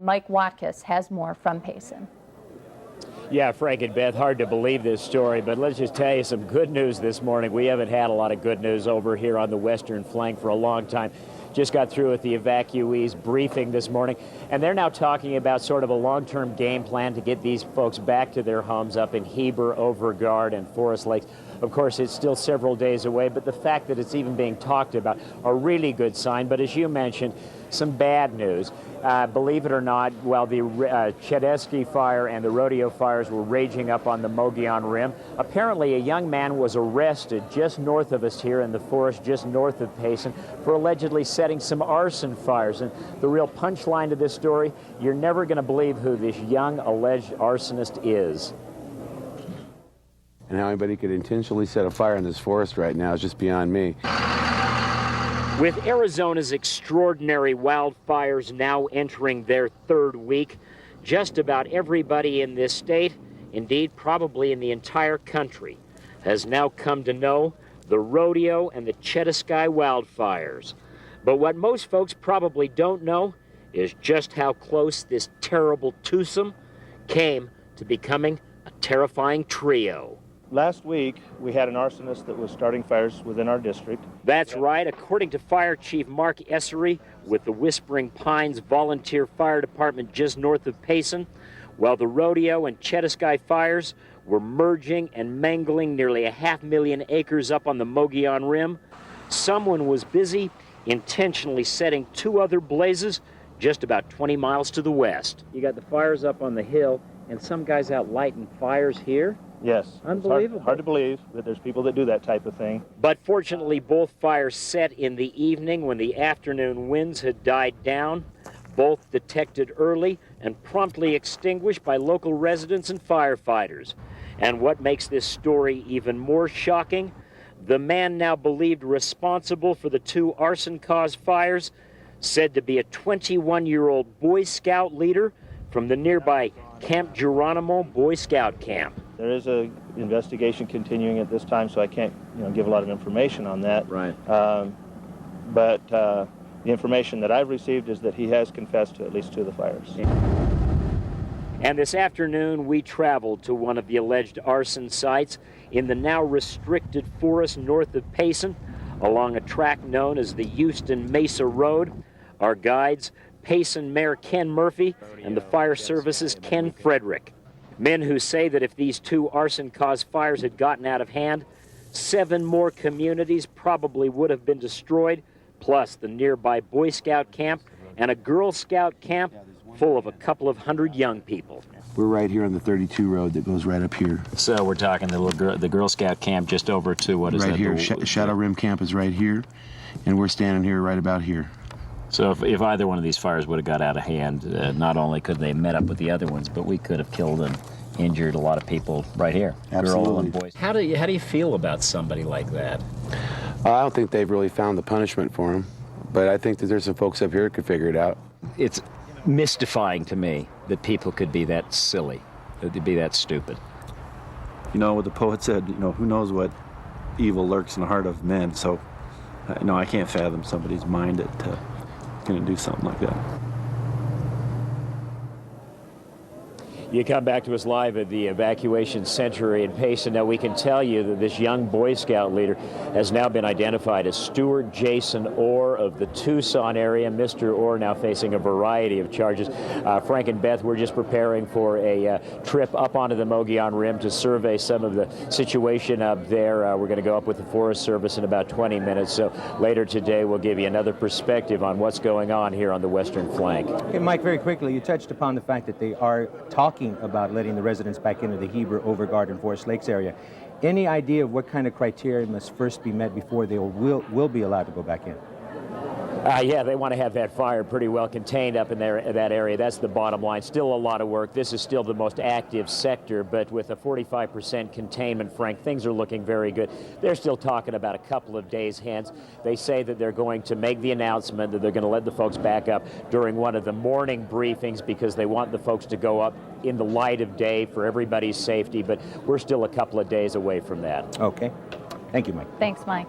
Mike Watkiss has more from Payson. Yeah, Frank and Beth, hard to believe this story, but let's just tell you some good news this morning. We haven't had a lot of good news over here on the western flank for a long time. Just got through with the evacuees briefing this morning, and they're now talking about sort of a long-term game plan to get these folks back to their homes up in Heber, Overgard, and Forest Lakes. Of course, it's still several days away, but the fact that it's even being talked about, a really good sign. But as you mentioned, some bad news. Believe it or not, while the Chediski fire and the rodeo fires were raging up on the Mogollon Rim, apparently a young man was arrested just north of us here in the forest, just north of Payson, for allegedly setting some arson fires. And the real punchline to this story, you're never going to believe who this young alleged arsonist is. And how anybody could intentionally set a fire in this forest right now is just beyond me. With Arizona's extraordinary wildfires now entering their third week, just about everybody in this state, indeed probably in the entire country, has now come to know the rodeo and the Chediski wildfires. But what most folks probably don't know is just how close this terrible twosome came to becoming a terrifying trio. Last week, we had an arsonist that was starting fires within our district. That's right. According to Fire Chief Mark Essery with the Whispering Pines Volunteer Fire Department just north of Payson, while the rodeo and Chediski fires were merging and mangling nearly 500,000 acres up on the Mogollon Rim, someone was busy intentionally setting two other blazes just about 20 miles to the west. You got the fires up on the hill, and some guys out lighting fires here. Yes. Unbelievable. It's hard to believe that there's people that do that type of thing. But fortunately, both fires set in the evening when the afternoon winds had died down, both detected early and promptly extinguished by local residents and firefighters. And what makes this story even more shocking, the man now believed responsible for the two arson-caused fires, said to be a 21-year-old Boy Scout leader from the nearby Camp Geronimo Boy Scout Camp. There is an investigation continuing at this time, so I can't, give a lot of information on that. Right. But the information that I've received is that he has confessed to at least two of the fires. And this afternoon, we traveled to one of the alleged arson sites in the now restricted forest north of Payson, along a track known as the Houston Mesa Road. Our guides, Payson Mayor Ken Murphy and the Fire Service's Ken Frederick. Men who say that if these two arson-caused fires had gotten out of hand, 7 more communities probably would have been destroyed, plus the nearby Boy Scout camp and a Girl Scout camp full of a couple of hundred young people. We're right here on the 32 road that goes right up here. So we're talking the Girl Scout camp just over to what is right that? Right here. Shadow Rim Camp is right here, and we're standing here right about here. So if either one of these fires would have got out of hand, not only could they have met up with the other ones, but we could have killed and injured a lot of people right here. Absolutely. Girl and boys. How do you feel about somebody like that? I don't think they've really found the punishment for him, but I think that there's some folks up here that could figure it out. It's mystifying to me that people could be that silly, to be that stupid. What the poet said, who knows what evil lurks in the heart of men, so I can't fathom somebody's mind that going to do something like that. You come back to us live at the evacuation center in Payson. Now, we can tell you that this young Boy Scout leader has now been identified as Stuart Jason Orr of the Tucson area. Mr. Orr now facing a variety of charges. Frank and Beth, we're just preparing for a trip up onto the Mogollon Rim to survey some of the situation up there. We're going to go up with the Forest Service in about 20 minutes. So later today, we'll give you another perspective on what's going on here on the western flank. Hey, Mike, very quickly, you touched upon the fact that they are talking about letting the residents back into the Heber, Overgard, and Forest Lakes area. Any idea of what kind of criteria must first be met before they will be allowed to go back in? Yeah, they want to have that fire pretty well contained up in that area. That's the bottom line. Still a lot of work. This is still the most active sector, but with a 45% containment, Frank, things are looking very good. They're still talking about a couple of days hence. They say that they're going to make the announcement that they're going to let the folks back up during one of the morning briefings because they want the folks to go up in the light of day for everybody's safety, but we're still a couple of days away from that. Okay. Thank you, Mike. Thanks, Mike.